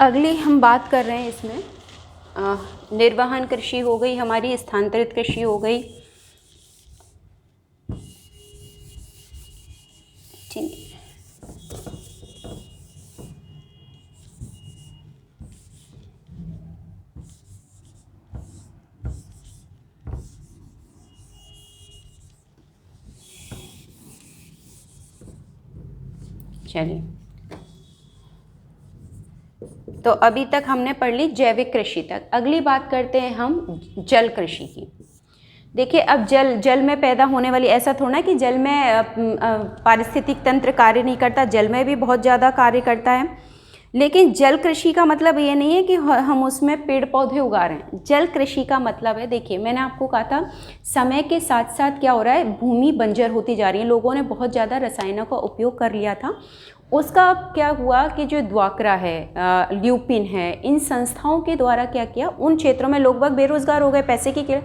अगली हम बात कर रहे हैं इसमें निर्वहन कृषि हो गई हमारी, स्थानांतरित कृषि हो गई। ठीक है, चलिए। तो अभी तक हमने पढ़ ली जैविक कृषि तक। अगली बात करते हैं हम जल कृषि की। देखिए, अब जल में पैदा होने वाली, ऐसा थोड़ा ना कि जल में पारिस्थितिक तंत्र कार्य नहीं करता, जल में भी बहुत ज़्यादा कार्य करता है। लेकिन जल कृषि का मतलब ये नहीं है कि हम उसमें पेड़ पौधे उगा रहे हैं। जल कृषि का मतलब है, देखिए मैंने आपको कहा था समय के साथ साथ क्या हो रहा है, भूमि बंजर होती जा रही है। लोगों ने बहुत ज़्यादा रसायनों का उपयोग कर लिया था। उसका क्या हुआ कि जो द्वाकरा है, ल्यूपिन है, इन संस्थाओं के द्वारा क्या किया, उन क्षेत्रों में लोग बाग बेरोजगार हो गए पैसे की कीड़े।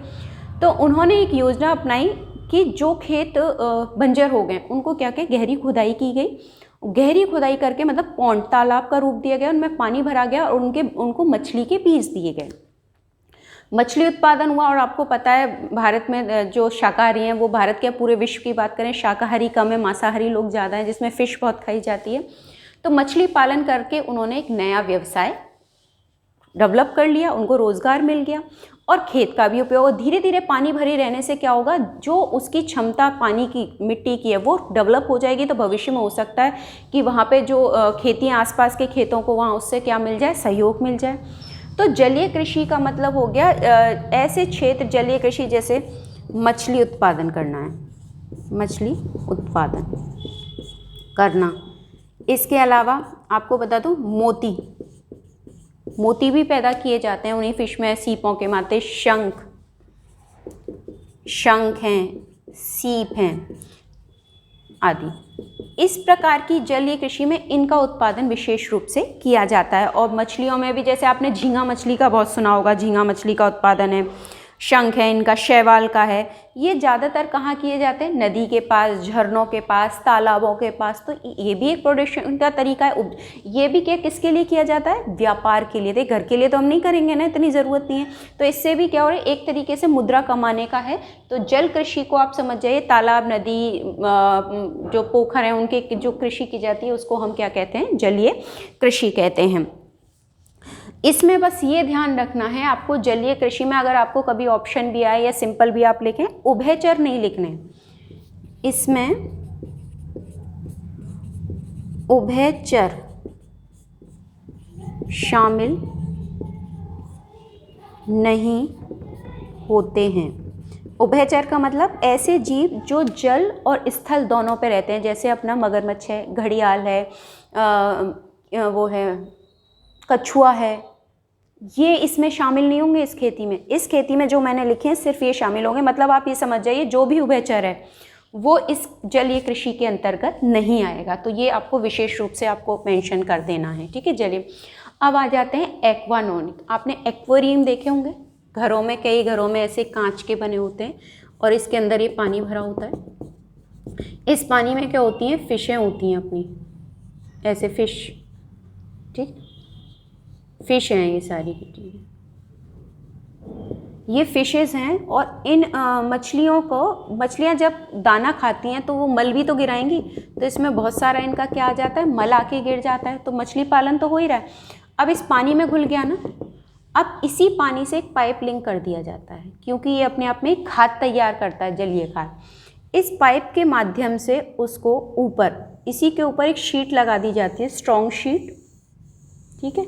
तो उन्होंने एक योजना अपनाई कि जो खेत बंजर हो गए उनको क्या किया, गहरी खुदाई की गई। गहरी खुदाई करके मतलब पौंड, तालाब का रूप दिया गया, उनमें पानी भरा गया और उनको मछली के बीज दिए गए। मछली उत्पादन हुआ। और आपको पता है भारत में जो शाकाहारी हैं वो, भारत के पूरे विश्व की बात करें, शाकाहारी कम है, मांसाहारी लोग ज़्यादा हैं, जिसमें फ़िश बहुत खाई जाती है। तो मछली पालन करके उन्होंने एक नया व्यवसाय डेवलप कर लिया, उनको रोज़गार मिल गया और खेत का भी उपयोग। धीरे धीरे पानी भरे रहने से क्या होगा, जो उसकी क्षमता पानी की, मिट्टी की है, वो डेवलप हो जाएगी। तो भविष्य में हो सकता है कि वहाँ पे जो खेती आसपास के खेतों को, वहाँ उससे क्या मिल जाए, सहयोग मिल जाए। तो जलीय कृषि का मतलब हो गया ऐसे क्षेत्र, जलीय कृषि जैसे मछली उत्पादन करना है, मछली उत्पादन करना। इसके अलावा आपको बता दूँ, मोती भी पैदा किए जाते हैं उन्हीं फिश में, सीपों के माते, शंख हैं, सीप हैं आदि। इस प्रकार की जलीय कृषि में इनका उत्पादन विशेष रूप से किया जाता है। और मछलियों में भी जैसे आपने झींगा मछली का बहुत सुना होगा, झींगा मछली का उत्पादन है, शंख है इनका, शैवाल का है। ये ज़्यादातर कहाँ किए जाते हैं, नदी के पास, झरनों के पास, तालाबों के पास। तो ये भी एक प्रोडक्शन का तरीका है। ये भी क्या, किसके लिए किया जाता है, व्यापार के लिए। घर के लिए तो हम नहीं करेंगे ना, इतनी ज़रूरत नहीं है। तो इससे भी क्या हो रहा है, एक तरीके से मुद्रा कमाने का है। तो जल कृषि को आप समझ जाइए, तालाब, नदी, जो पोखर हैं उनके जो कृषि की जाती है उसको हम क्या कहते हैं, जलीय कृषि कहते हैं। इसमें बस ये ध्यान रखना है आपको, जलीय कृषि में अगर आपको कभी ऑप्शन भी आए या सिंपल भी आप लिखें, उभयचर नहीं लिखने। इसमें उभयचर शामिल नहीं होते हैं। उभयचर का मतलब ऐसे जीव जो जल और स्थल दोनों पे रहते हैं, जैसे अपना मगरमच्छ है, घड़ियाल है, वो है कछुआ है, ये इसमें शामिल नहीं होंगे इस खेती में। इस खेती में जो मैंने लिखे हैं सिर्फ ये शामिल होंगे। मतलब आप ये समझ जाइए, जो भी उभयचर है वो इस जलीय कृषि के अंतर्गत नहीं आएगा। तो ये आपको विशेष रूप से आपको मेंशन कर देना है, ठीक है। जलीय। अब आ जाते हैं एक्वानोनिक। आपने एक्वेरियम देखे होंगे घरों में, कई घरों में ऐसे कांच के बने होते हैं और इसके अंदर ये पानी भरा होता है। इस पानी में क्या होती हैं, फिशें होती हैं अपनी, ऐसे फिश, ठीक, फिश हैं ये सारी की चीज़ें, ये फिशेस हैं। और इन मछलियों को, मछलियाँ जब दाना खाती हैं तो वो मल भी तो गिराएंगी, तो इसमें बहुत सारा इनका क्या आ जाता है, मल आके गिर जाता है। तो मछली पालन तो हो ही रहा है। अब इस पानी में घुल गया ना, अब इसी पानी से एक पाइप लिंक कर दिया जाता है, क्योंकि ये अपने आप में एक खाद तैयार करता है, जलीय खाद। इस पाइप के माध्यम से उसको ऊपर, इसी के ऊपर एक शीट लगा दी जाती है, स्ट्रॉन्ग शीट, ठीक है।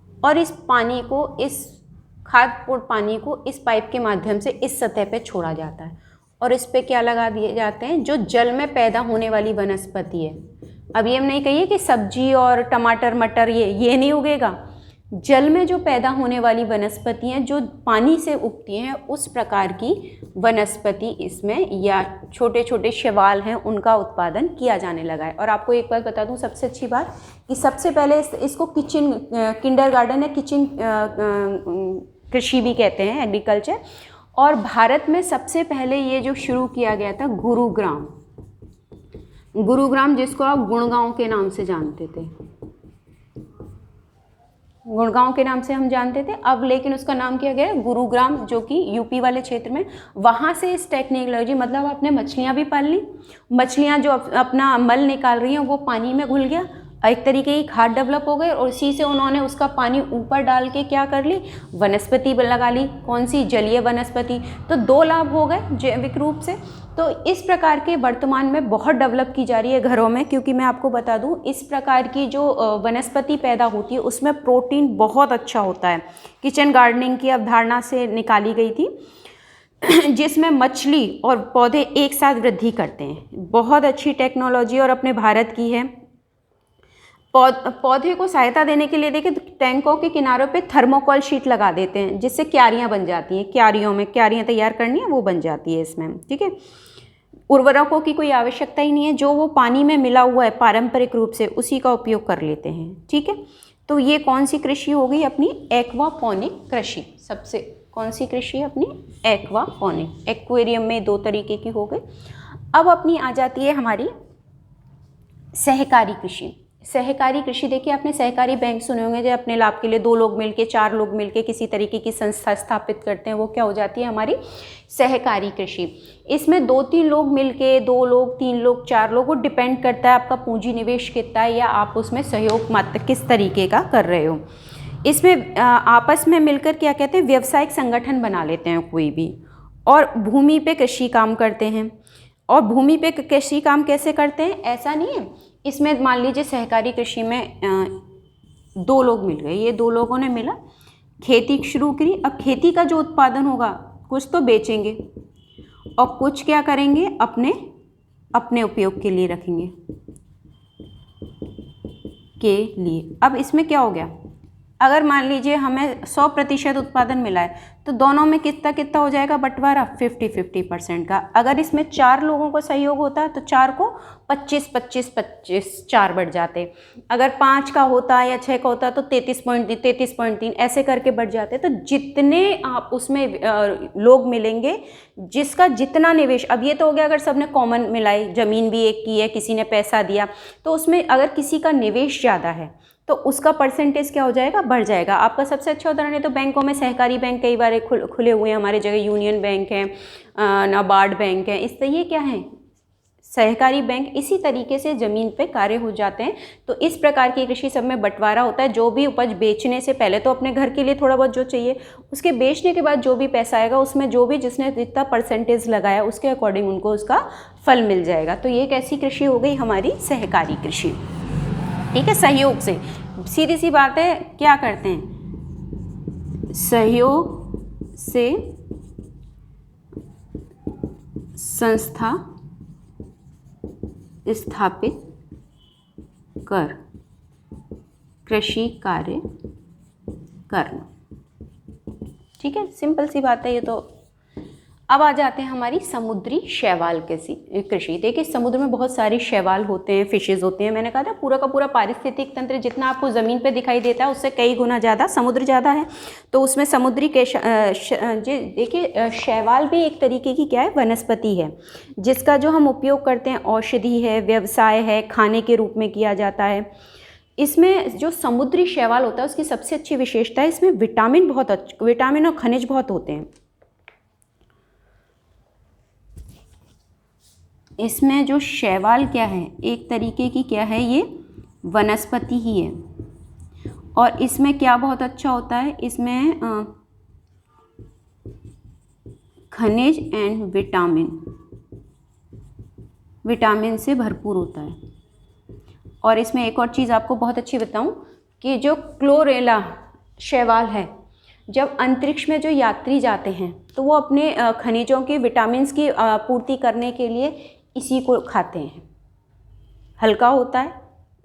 और इस पानी को, इस खादपूर्ण पानी को इस पाइप के माध्यम से इस सतह पे छोड़ा जाता है। और इस पे क्या लगा दिए जाते हैं, जो जल में पैदा होने वाली वनस्पति है। अब ये हम नहीं कहिए कि सब्जी और टमाटर, मटर ये नहीं उगेगा। जल में जो पैदा होने वाली वनस्पतियाँ जो पानी से उगती हैं, उस प्रकार की वनस्पति इसमें, या छोटे छोटे शैवाल हैं, उनका उत्पादन किया जाने लगा है। और आपको एक बात बता दूं, सबसे अच्छी बात कि सबसे पहले इसको किंडरगार्टन या किचन कृषि भी कहते हैं, एग्रीकल्चर। और भारत में सबसे पहले ये जो शुरू किया गया था, गुरुग्राम, जिसको आप गुड़गांव के नाम से जानते थे, गुड़गांव के नाम से हम जानते थे, अब लेकिन उसका नाम किया गया है गुरुग्राम, जो कि यूपी वाले क्षेत्र में। वहाँ से इस टेक्नोलॉजी, मतलब आपने मछलियाँ भी पाल ली, मछलियाँ जो अपना मल निकाल रही हैं वो पानी में घुल गया, एक तरीके की खाद डेवलप हो गई, और उसी से उन्होंने उसका पानी ऊपर डाल के क्या कर ली, वनस्पति लगा ली। कौन सी? जलीय वनस्पति। तो 2 लाभ हो गए जैविक रूप से। तो इस प्रकार के वर्तमान में बहुत डेवलप की जा रही है घरों में, क्योंकि मैं आपको बता दूं इस प्रकार की जो वनस्पति पैदा होती है उसमें प्रोटीन बहुत अच्छा होता है। किचन गार्डनिंग की अवधारणा से निकाली गई थी, जिसमें मछली और पौधे एक साथ वृद्धि करते हैं। बहुत अच्छी टेक्नोलॉजी और अपने भारत की है। पौधे को सहायता देने के लिए देखिए टैंकों के किनारों पे थर्मोकोल शीट लगा देते हैं, जिससे क्यारियां बन जाती हैं। क्यारियों में क्यारियां तैयार करनी है, वो बन जाती है इसमें। ठीक है, उर्वरकों की कोई आवश्यकता ही नहीं है, जो वो पानी में मिला हुआ है पारंपरिक रूप से उसी का उपयोग कर लेते हैं। ठीक है, तो ये कौन सी कृषि हो गई? अपनी एक्वापोनिक कृषि। सबसे कौन सी कृषि है? अपनी एक्वापोनिक। एक्वेरियम में 2 तरीके की हो गई। अब अपनी आ जाती है हमारी सहकारी कृषि। सहकारी कृषि, देखिए आपने सहकारी बैंक सुने होंगे, जो अपने लाभ के लिए 2 लोग मिलके, 4 लोग मिलके किसी तरीके की संस्था स्थापित करते हैं, वो क्या हो जाती है? हमारी सहकारी कृषि। इसमें 2-3 लोग मिलके, 2 लोग, 3 लोग, 4 लोग, वो डिपेंड करता है आपका पूंजी निवेश कितना है या आप उसमें सहयोग मात्र किस तरीके का कर रहे हो। इसमें आपस में मिलकर क्या कहते हैं, व्यावसायिक संगठन बना लेते हैं कोई भी, और भूमि पे कृषि काम करते हैं। और भूमि पे कृषि काम कैसे करते हैं? ऐसा नहीं है, इसमें मान लीजिए सहकारी कृषि में 2 लोग मिल गए, ये 2 लोगों ने मिला, खेती शुरू करी। अब खेती का जो उत्पादन होगा कुछ तो बेचेंगे और कुछ क्या करेंगे, अपने अपने उपयोग के लिए रखेंगे के लिए। अब इसमें क्या हो गया, अगर मान लीजिए हमें 100% उत्पादन मिला है तो दोनों में कितना कितना हो जाएगा बंटवारा? 50-50% का। अगर इसमें 4 लोगों को सहयोग होता है तो 4 को 25-25-25 4 बढ़ जाते। अगर 5 का होता है या 6 का होता है तो 33.3 ऐसे करके बढ़ जाते। तो जितने आप उसमें लोग मिलेंगे, जिसका जितना निवेश, अब ये तो हो गया अगर सबने कॉमन मिलाई, ज़मीन भी एक की है, किसी ने पैसा दिया, तो उसमें अगर किसी का निवेश ज़्यादा है तो उसका परसेंटेज क्या हो जाएगा? बढ़ जाएगा। आपका सबसे अच्छा उदाहरण है तो बैंकों में सहकारी बैंक कई बार खुले हुए हैं हमारे जगह, यूनियन बैंक है, नाबार्ड बैंक है, इस ये क्या है? सहकारी बैंक। इसी तरीके से ज़मीन पे कार्य हो जाते हैं। तो इस प्रकार की कृषि सब में बंटवारा होता है। जो भी उपज बेचने से पहले तो अपने घर के लिए थोड़ा बहुत जो चाहिए, उसके बेचने के बाद जो भी पैसा आएगा उसमें जो भी जिसने जितना परसेंटेज लगाया उसके अकॉर्डिंग उनको उसका फल मिल जाएगा। तो ये एक ऐसी कृषि हो गई हमारी सहकारी कृषि। ठीक है, सहयोग से, सीधी सी बात है, क्या करते हैं? सहयोग से संस्था स्थापित कर कृषि कार्य करना। ठीक है, सिंपल सी बात है ये तो। अब आ जाते हैं हमारी समुद्री शैवाल कृषि। देखिए समुद्र में बहुत सारी शैवाल होते हैं, फिशेज होते हैं। मैंने कहा था पूरा का पूरा पारिस्थितिक तंत्र जितना आपको ज़मीन पे दिखाई देता है उससे कई गुना ज़्यादा समुद्र ज़्यादा है। तो उसमें समुद्री देखिए शैवाल भी एक तरीके की क्या है? वनस्पति है, जिसका जो हम उपयोग करते हैं औषधि है, व्यवसाय है, खाने के रूप में किया जाता है। इसमें जो समुद्री शैवाल होता है उसकी सबसे अच्छी विशेषता है इसमें विटामिन और खनिज बहुत होते हैं। इसमें जो शैवाल क्या है, एक तरीके की क्या है, ये वनस्पति ही है। और इसमें क्या बहुत अच्छा होता है, इसमें खनिज एंड विटामिन से भरपूर होता है। और इसमें एक और चीज़ आपको बहुत अच्छी बताऊं कि जो क्लोरेला शैवाल है, जब अंतरिक्ष में जो यात्री जाते हैं तो वो अपने खनिजों की, विटामिन्स की पूर्ति करने के लिए इसी को खाते हैं। हल्का होता है,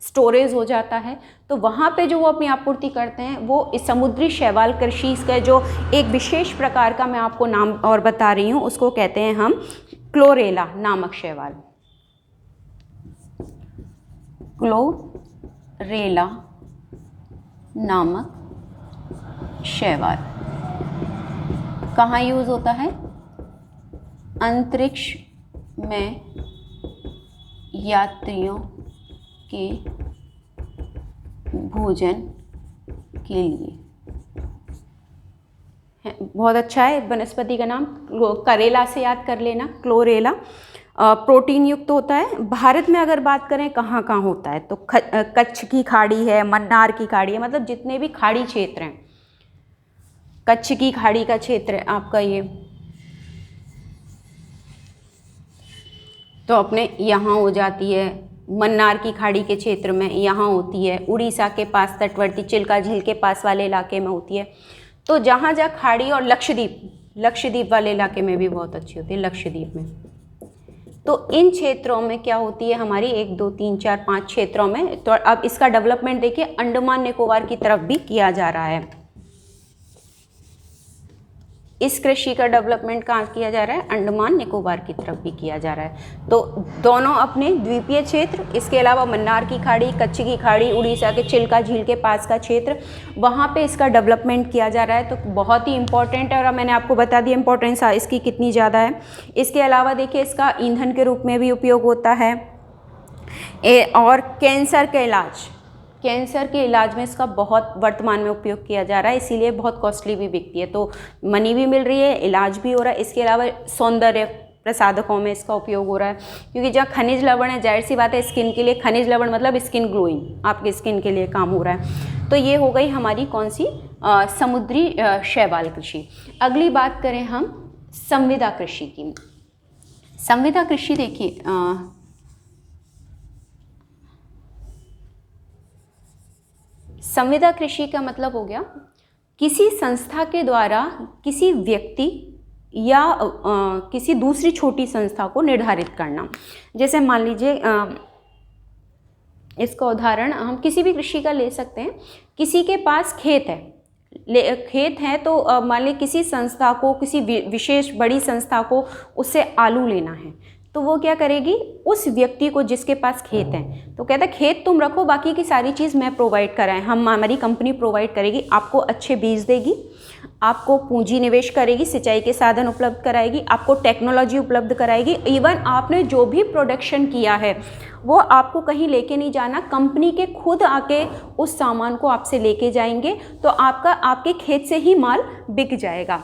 स्टोरेज हो जाता है, तो वहाँ पे जो वो अपनी आपूर्ति करते हैं वो इस समुद्री शैवाल कृषि का जो एक विशेष प्रकार का मैं आपको नाम और बता रही हूँ उसको कहते हैं हम क्लोरेला नामक शैवाल। क्लोरेला नामक शैवाल कहाँ यूज़ होता है? अंतरिक्ष में यात्रियों के भोजन के लिए बहुत अच्छा है। वनस्पति का नाम करेला से याद कर लेना, क्लोरेला। प्रोटीन युक्त होता है। भारत में अगर बात करें कहाँ कहाँ होता है तो कच्छ की खाड़ी है, मन्नार की खाड़ी है, मतलब जितने भी खाड़ी क्षेत्र हैं, कच्छ की खाड़ी का क्षेत्र है आपका ये, तो अपने यहाँ हो जाती है। मन्नार की खाड़ी के क्षेत्र में यहाँ होती है। उड़ीसा के पास तटवर्ती चिल्का झील के पास वाले इलाके में होती है। तो जहाँ जहाँ खाड़ी, और लक्षद्वीप वाले इलाके में भी बहुत अच्छी होती है, लक्षद्वीप में। तो इन क्षेत्रों में क्या होती है हमारी 1 2 3 4 5 क्षेत्रों में। तो अब इसका डेवलपमेंट देखिए अंडमान निकोबार की तरफ भी किया जा रहा है। इस कृषि का डेवलपमेंट कहाँ किया जा रहा है, अंडमान निकोबार की तरफ भी किया जा रहा है। तो दोनों अपने द्वीपीय क्षेत्र, इसके अलावा मन्नार की खाड़ी, कच्छ की खाड़ी, उड़ीसा के चिल्का झील के पास का क्षेत्र, वहाँ पे इसका डेवलपमेंट किया जा रहा है। तो बहुत ही इंपॉर्टेंट है और मैंने आपको बता दिया इंपॉर्टेंस इसकी कितनी ज़्यादा है। इसके अलावा देखिए इसका ईंधन के रूप में भी उपयोग होता है। और कैंसर के इलाज में इसका बहुत वर्तमान में उपयोग किया जा रहा है, इसीलिए बहुत कॉस्टली भी बिकती है। तो मनी भी मिल रही है, इलाज भी हो रहा है। इसके अलावा सौंदर्य प्रसाधकों में इसका उपयोग हो रहा है, क्योंकि जहाँ खनिज लवण है, जाहिर सी बात है स्किन के लिए खनिज लवण मतलब स्किन ग्लोइंग, आपकी स्किन के लिए काम हो रहा है। तो ये हो गई हमारी कौन सी, समुद्री शैवाल कृषि। अगली बात करें हम संविदा कृषि की। संविदा कृषि देखिए, संविदा कृषि का मतलब हो गया किसी संस्था के द्वारा किसी व्यक्ति या किसी दूसरी छोटी संस्था को निर्धारित करना। जैसे मान लीजिए इसका उदाहरण हम किसी भी कृषि का ले सकते हैं। किसी के पास खेत है तो मान लीजिए किसी संस्था को, किसी विशेष बड़ी संस्था को उससे आलू लेना है, तो वो क्या करेगी, उस व्यक्ति को जिसके पास खेत है, तो कहता है खेत तुम रखो, बाकी की सारी चीज़ मैं प्रोवाइड कराएं, हमारी कंपनी प्रोवाइड करेगी, आपको अच्छे बीज देगी, आपको पूंजी निवेश करेगी, सिंचाई के साधन उपलब्ध कराएगी, आपको टेक्नोलॉजी उपलब्ध कराएगी। इवन आपने जो भी प्रोडक्शन किया है वो आपको कहीं लेके नहीं जाना, कंपनी के खुद आके उस सामान को आपसे लेके जाएंगे, तो आपके खेत से ही माल बिक जाएगा।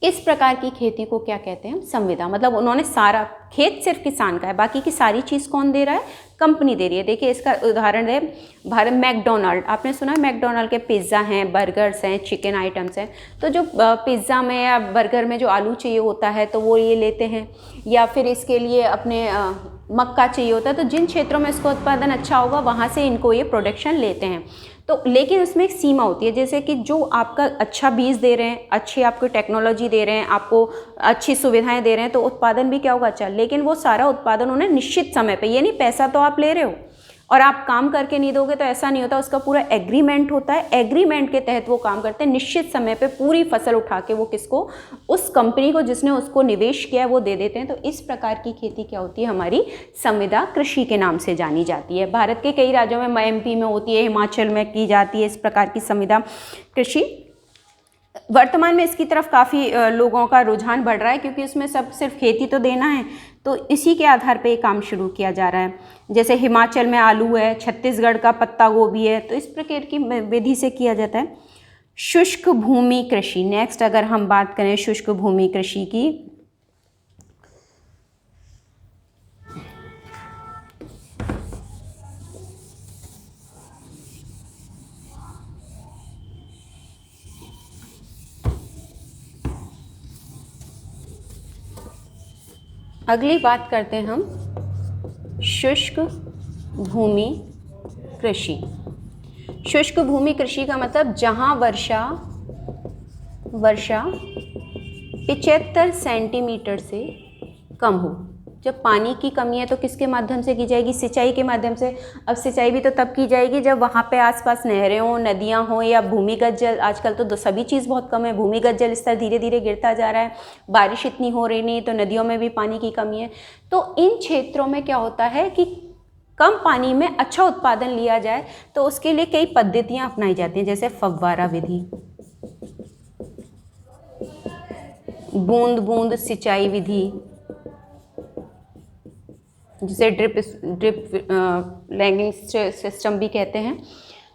इस प्रकार की खेती को क्या कहते हैं, संविदा। मतलब उन्होंने सारा खेत सिर्फ किसान का है, बाकी की सारी चीज़ कौन दे रहा है, कंपनी दे रही है। देखिए इसका उदाहरण है भारत मैकडोनाल्ड, आपने सुना है मैकडोनाल्ड के पिज़्ज़ा हैं, बर्गर्स हैं, चिकन आइटम्स हैं। तो जो पिज़्ज़ा में या बर्गर में जो आलू चाहिए होता है तो वो ये लेते हैं, या फिर इसके लिए अपने मक्का चाहिए होता है। तो जिन क्षेत्रों में इसका उत्पादन अच्छा होगा वहाँ से इनको ये प्रोडक्शन लेते हैं। तो लेकिन उसमें एक सीमा होती है, जैसे कि जो आपका अच्छा बीज दे रहे हैं, अच्छी आपको टेक्नोलॉजी दे रहे हैं, आपको अच्छी सुविधाएं दे रहे हैं, तो उत्पादन भी क्या होगा, अच्छा। लेकिन वो सारा उत्पादन उन्हें निश्चित समय पे, ये नहीं पैसा तो आप ले रहे हो और आप काम करके नहीं दोगे, तो ऐसा नहीं होता। उसका पूरा एग्रीमेंट होता है, एग्रीमेंट के तहत वो काम करते हैं। निश्चित समय पे पूरी फसल उठा के वो किसको, उस कंपनी को जिसने उसको निवेश किया है वो दे देते हैं। तो इस प्रकार की खेती क्या होती है, हमारी संविदा कृषि के नाम से जानी जाती है। भारत के कई राज्यों में, एमपी में होती है, हिमाचल में की जाती है इस प्रकार की संविदा कृषि। वर्तमान में इसकी तरफ काफ़ी लोगों का रुझान बढ़ रहा है, क्योंकि उसमें सब सिर्फ खेती तो देना है, तो इसी के आधार पे ये काम शुरू किया जा रहा है। जैसे हिमाचल में आलू है, छत्तीसगढ़ का पत्ता गोभी है, तो इस प्रकार की विधि से किया जाता है। शुष्क भूमि कृषि, नेक्स्ट अगर हम बात करें शुष्क भूमि कृषि की, अगली बात करते हैं हम शुष्क भूमि कृषि। शुष्क भूमि कृषि का मतलब जहाँ वर्षा 75 सेंटीमीटर से कम हो। जब पानी की कमी है तो किसके माध्यम से की जाएगी, सिंचाई के माध्यम से। अब सिंचाई भी तो तब की जाएगी जब वहाँ पे आसपास नहरें हों, नदियाँ हों, या भूमिगत जल। आजकल तो सभी चीज़ बहुत कम है, भूमिगत जल स्तर धीरे धीरे गिरता जा रहा है, बारिश इतनी हो रही नहीं, तो नदियों में भी पानी की कमी है। तो इन क्षेत्रों में क्या होता है कि कम पानी में अच्छा उत्पादन लिया जाए, तो उसके लिए कई पद्धतियाँ अपनाई जाती हैं, जैसे फव्वारा विधि, बूंद बूंद सिंचाई विधि, जिसे ड्रिप लैगिंग सिस्टम भी कहते हैं।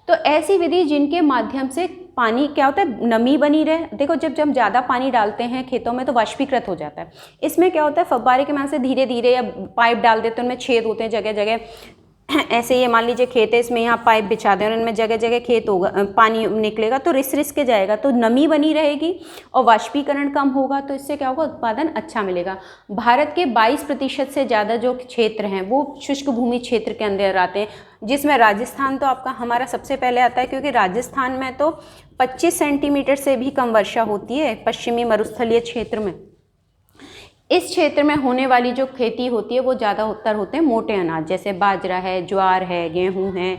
तो ऐसी विधि जिनके माध्यम से पानी क्या होता है, नमी बनी रहे। देखो जब जब ज़्यादा पानी डालते हैं खेतों में तो वाष्पीकृत हो जाता है। इसमें क्या होता है, फव्वारे के माध्यम से धीरे धीरे, या पाइप डाल देते हैं, उनमें छेद होते हैं जगह जगह। ऐसे ये मान लीजिए खेत है, इसमें यहाँ पाइप बिछा दें और इनमें जगह जगह खेत होगा, पानी निकलेगा तो रिस रिस के जाएगा, तो नमी बनी रहेगी और वाष्पीकरण कम होगा, तो इससे क्या होगा, उत्पादन अच्छा मिलेगा। भारत के 22% से ज़्यादा जो क्षेत्र हैं वो शुष्क भूमि क्षेत्र के अंदर आते हैं, जिसमें राजस्थान तो आपका हमारा सबसे पहले आता है, क्योंकि राजस्थान में तो 25 सेंटीमीटर से भी कम वर्षा होती है पश्चिमी मरुस्थलीय क्षेत्र में। इस क्षेत्र में होने वाली जो खेती होती है वो ज़्यादातर होते हैं मोटे अनाज, जैसे बाजरा है, ज्वार है, गेहूं है,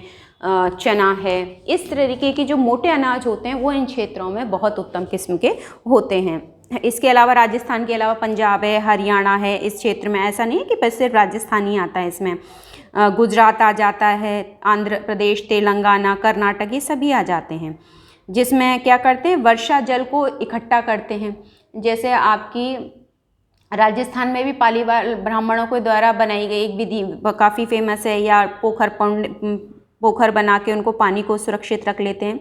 चना है। इस तरीके की जो मोटे अनाज होते हैं वो इन क्षेत्रों में बहुत उत्तम किस्म के होते हैं। इसके अलावा राजस्थान के अलावा पंजाब है, हरियाणा है, इस क्षेत्र में ऐसा नहीं है कि बस सिर्फ राजस्थान ही आता है, इसमें गुजरात आ जाता है, आंध्र प्रदेश, तेलंगाना, कर्नाटक, ये सभी आ जाते हैं, जिसमें क्या करते हैं, वर्षा जल को इकट्ठा करते हैं। जैसे आपकी राजस्थान में भी पालीवाल ब्राह्मणों के द्वारा बनाई गई एक विधि काफ़ी फेमस है, या पोखर बना के उनको पानी को सुरक्षित रख लेते हैं।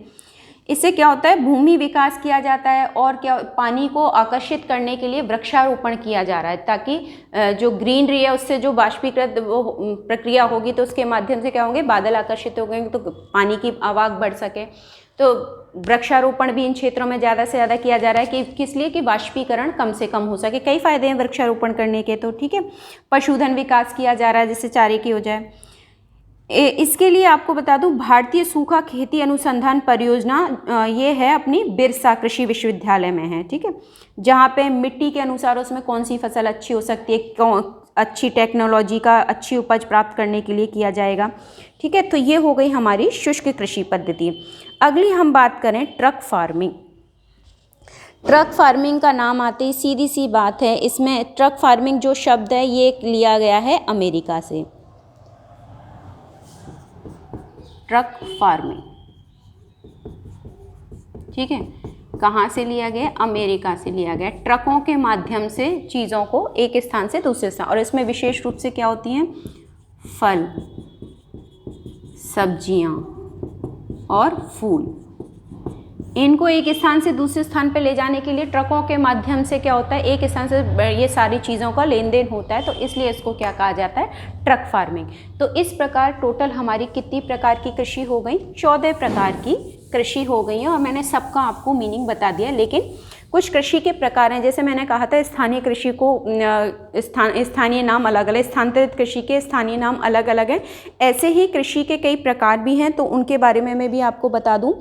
इससे क्या होता है, भूमि विकास किया जाता है, और क्या पानी को आकर्षित करने के लिए वृक्षारोपण किया जा रहा है, ताकि जो ग्रीनरी है उससे जो वाष्पीकृत वो प्रक्रिया होगी तो उसके माध्यम से क्या होंगे, बादल आकर्षित हो गए तो पानी की आवाग बढ़ सके। तो वृक्षारोपण भी इन क्षेत्रों में ज़्यादा से ज़्यादा किया जा रहा है कि किस लिए, कि वाष्पीकरण कम से कम हो सके। कई फायदे हैं वृक्षारोपण करने के, तो ठीक है। पशुधन विकास किया जा रहा है जिससे चारे की हो जाए। इसके लिए आपको बता दूं, भारतीय सूखा खेती अनुसंधान परियोजना ये है अपनी बिरसा कृषि विश्वविद्यालय में है, ठीक है, जहाँ पे मिट्टी के अनुसार उसमें कौन सी फसल अच्छी हो सकती है, अच्छी टेक्नोलॉजी का अच्छी उपज प्राप्त करने के लिए किया जाएगा, ठीक है। तो ये हो गई हमारी शुष्क कृषि पद्धति। अगली हम बात करें ट्रक फार्मिंग। ट्रक फार्मिंग का नाम आते ही सीधी सी बात है, इसमें ट्रक फार्मिंग जो शब्द है ये लिया गया है अमेरिका से। ट्रक फार्मिंग, ठीक है, कहाँ से लिया गया, अमेरिका से लिया गया। ट्रकों के माध्यम से चीज़ों को एक स्थान से दूसरे स्थान, और इसमें विशेष रूप से क्या होती हैं, फल, सब्जियां और फूल, इनको एक स्थान से दूसरे स्थान पर ले जाने के लिए ट्रकों के माध्यम से क्या होता है, एक स्थान से ये सारी चीज़ों का लेन देन होता है, तो इसलिए इसको क्या कहा जाता है, ट्रक फार्मिंग। तो इस प्रकार टोटल हमारी कितनी प्रकार की कृषि हो गई, 14 प्रकार की कृषि हो गई है, और मैंने सबका आपको मीनिंग बता दिया। लेकिन कुछ कृषि के प्रकार हैं, जैसे मैंने कहा था स्थानीय कृषि को स्थानीय नाम अलग अलग, स्थानांतरित कृषि के स्थानीय नाम अलग अलग हैं। ऐसे ही कृषि के कई प्रकार भी हैं, तो उनके बारे में मैं भी आपको बता दूं।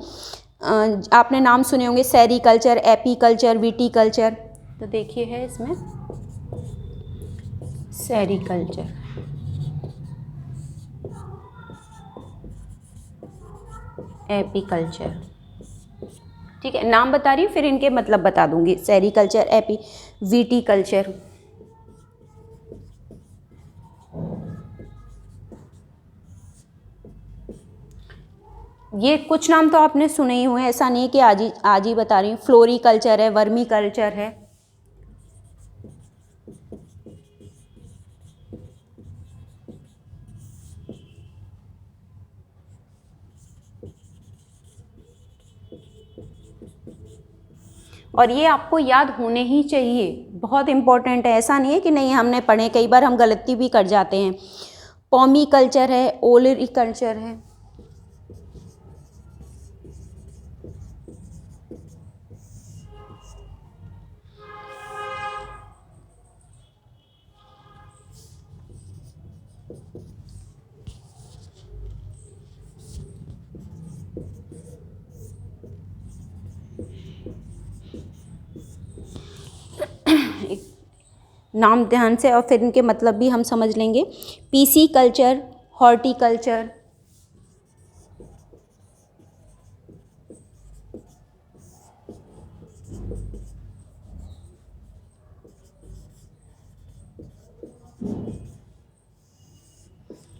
आपने नाम सुने होंगे, सेरीकल्चर, एपीकल्चर, विटीकल्चर। तो देखिए है इसमें सेरीकल्चर, एपीकल्चर, ठीक है, नाम बता रही हूँ फिर इनके मतलब बता दूंगी। Sericulture, AP, viticulture. ये कुछ नाम तो आपने सुने ही हुए, ऐसा नहीं है कि आज ही बता रही हूँ। फ्लोरीकल्चर है, वर्मी कल्चर है, और ये आपको याद होने ही चाहिए, बहुत इंपॉर्टेंट है। ऐसा नहीं है कि नहीं हमने पढ़े, कई बार हम गलती भी कर जाते हैं। पॉमी कल्चर है, ओलरी कल्चर है, नाम ध्यान से और फिर इनके मतलब भी हम समझ लेंगे। पीसी कल्चर, हॉर्टिकल्चर,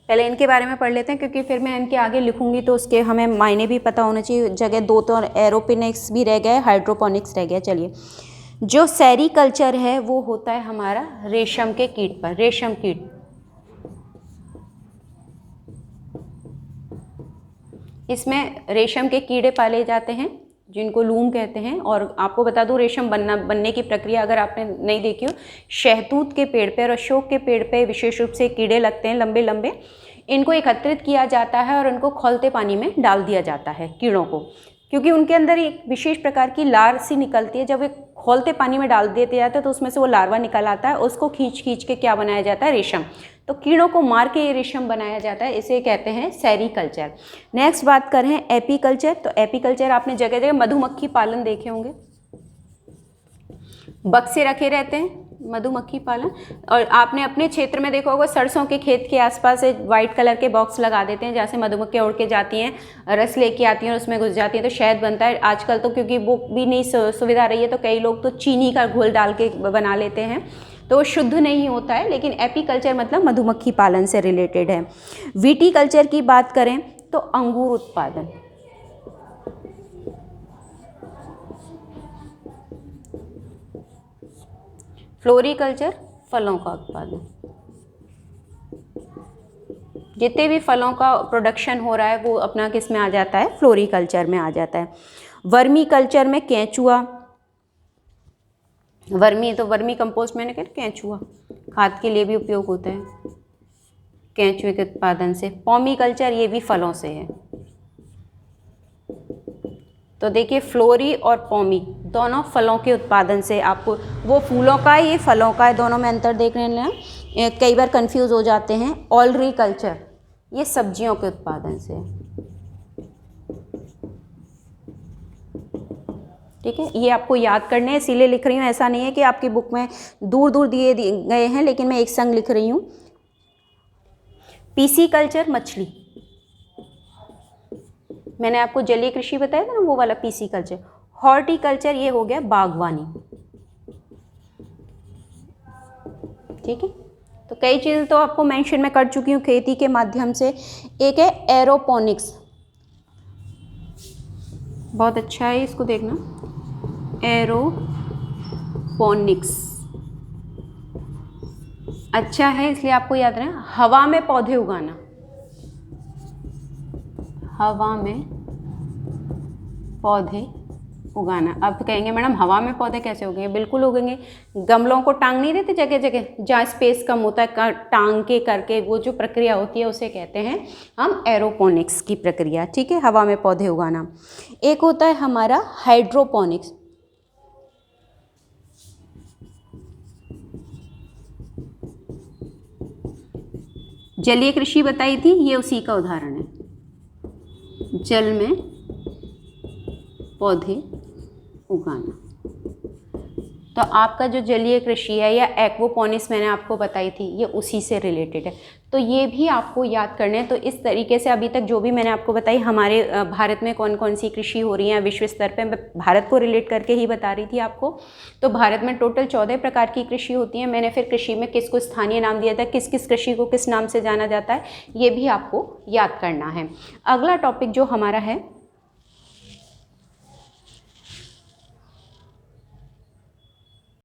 पहले इनके बारे में पढ़ लेते हैं, क्योंकि फिर मैं इनके आगे लिखूंगी तो उसके हमें मायने भी पता होना चाहिए। जगह दो तो एरोपोनिक्स भी रह गए, हाइड्रोपोनिक्स रह गया। चलिए, जो सेरीकल्चर है वो होता है हमारा रेशम के कीट पर, रेशम कीट। इसमें रेशम के कीड़े पाले जाते हैं जिनको लूम कहते हैं। और आपको बता दूं रेशम बनने की प्रक्रिया अगर आपने नहीं देखी हो, शहतूत के पेड़ पे और अशोक के पेड़ पे विशेष रूप से कीड़े लगते हैं लंबे लंबे। इनको एकत्रित किया जाता है और उनको खौलते पानी में डाल दिया जाता है कीड़ों को, क्योंकि उनके अंदर एक विशेष प्रकार की लार सी निकलती है। जब एक खौलते पानी में डाल देते जाते हैं तो उसमें से वो लार्वा निकल आता है, उसको खींच खींच के क्या बनाया जाता है, रेशम। तो कीड़ों को मार के ये रेशम बनाया जाता है, इसे कहते हैं सेरीकल्चर। नेक्स्ट बात करें एपीकल्चर, तो एपीकल्चर आपने जगह जगह मधुमक्खी पालन देखे होंगे, बक्से रखे रहते हैं मधुमक्खी पालन। और आपने अपने क्षेत्र में देखा होगा सरसों के खेत के आसपास एक वाइट कलर के बॉक्स लगा देते हैं, जहाँ से मधुमक्खियाँ उड़ के जाती हैं, रस लेके आती हैं और उसमें घुस जाती हैं तो शहद बनता है। आजकल तो क्योंकि वो भी नहीं सुविधा रही है तो कई लोग तो चीनी का घोल डाल के बना लेते हैं, तो वो शुद्ध नहीं होता है। लेकिन एपीकल्चर मतलब मधुमक्खी पालन से रिलेटेड है। विटीकल्चर की बात करें तो अंगूर उत्पादन, फ्लोरिकल्चर फलों का उत्पादन, जितने भी फलों का प्रोडक्शन हो रहा है वो अपना किस में आ जाता है, फ्लोरिकल्चर में आ जाता है। वर्मी कल्चर में केंचुआ, वर्मी तो वर्मी कंपोस्ट मैंने कहा केंचुआ खाद के लिए भी उपयोग होता है, केंचुए के उत्पादन से। पॉमी कल्चर ये भी फलों से है। तो देखिए फ्लोरी और पॉमी दोनों फलों के उत्पादन से, आपको वो फूलों का है ये फलों का है, दोनों में अंतर देख लेना, कई बार कंफ्यूज हो जाते हैं। ऑलरी कल्चर ये सब्जियों के उत्पादन से, ठीक है, ये आपको याद करने हैं इसीलिए लिख रही हूँ। ऐसा नहीं है कि आपकी बुक में दूर दूर दिए गए हैं, लेकिन मैं एक संग लिख रही हूँ। पीसी कल्चर मछली, मैंने आपको जलीय कृषि बताया था ना, वो वाला पीसी कल्चर। हॉर्टिकल्चर ये हो गया बागवानी, ठीक है। तो कई चीज़ें तो आपको मेंशन मैं कर चुकी हूँ खेती के माध्यम से। एक है एरोपोनिक्स, बहुत अच्छा है इसको देखना, एरोपोनिक्स अच्छा है इसलिए आपको याद रखना। हवा में पौधे उगाना, हवा में पौधे उगाना। अब कहेंगे मैडम हवा में पौधे कैसे उगेंगे, बिल्कुल उगेंगे। गमलों को टांग नहीं देते जगह जगह जहाँ स्पेस कम होता है, टांग के करके वो जो प्रक्रिया होती है उसे कहते हैं हम एरोपोनिक्स की प्रक्रिया, ठीक है, हवा में पौधे उगाना। एक होता है हमारा हाइड्रोपोनिक्स, जलीय कृषि बताई थी, ये उसी का उदाहरण है, जल में पौधे उगाना। तो आपका जो जलीय कृषि है या एक्वापोनिक्स मैंने आपको बताई थी, ये उसी से रिलेटेड है, तो ये भी आपको याद करने हैं। तो इस तरीके से अभी तक जो भी मैंने आपको बताई, हमारे भारत में कौन कौन सी कृषि हो रही है विश्व स्तर पे, मैं भारत को रिलेट करके ही बता रही थी आपको। तो भारत में टोटल 14 प्रकार की कृषि होती है। मैंने फिर कृषि में किसको स्थानीय नाम दिया था, किस किस कृषि को किस नाम से जाना जाता है, ये भी आपको याद करना है। अगला टॉपिक जो हमारा है